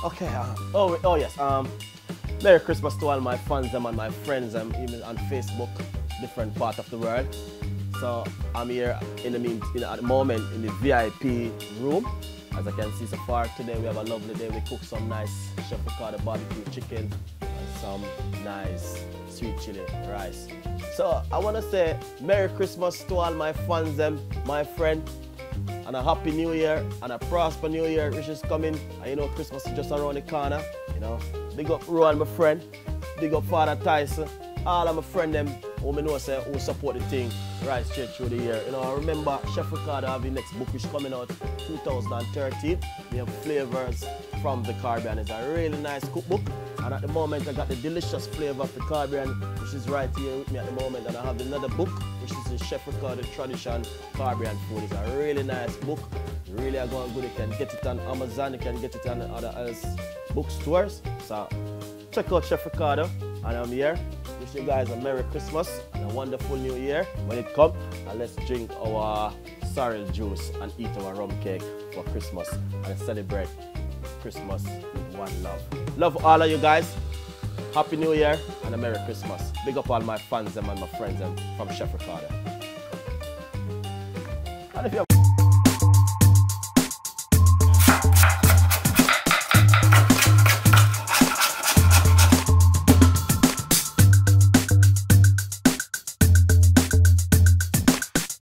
Okay. Oh yes. Merry Christmas to all my fans and my friends. I'm even on Facebook, different part of the world. So I'm here at the moment in the VIP room. As I can see so far today, we have a lovely day. We cook some nice Chef Ricardo barbecue chicken and some nice sweet chili rice. So I want to say Merry Christmas to all my fans and my friends, and a Happy New Year and a prosper New Year which is coming. And you know Christmas is just around the corner. You know, big up Rowan, my friend. Big up Father Tyson. All of my friends them who me know say who support the thing right straight through the year. You know, I remember Chef Ricardo have the next book which is coming out 2013. We have flavors from the Caribbean. It's a really nice cookbook. And at the moment I got the delicious flavor of the Caribbean, which is right here with me at the moment. And I have another book, which is the Chef Ricardo Tradition Caribbean Food. It's a really nice book. Really are going good. You can get it on Amazon, you can get it on other bookstores. So check out Chef Ricardo, and I'm here. Wish you guys a Merry Christmas and a wonderful New Year when it comes. And let's drink our sorrel juice and eat our rum cake for Christmas and celebrate Christmas with one love. Love all of you guys. Happy New Year and a Merry Christmas. Big up all my fans and my friends from Chef Ricardo.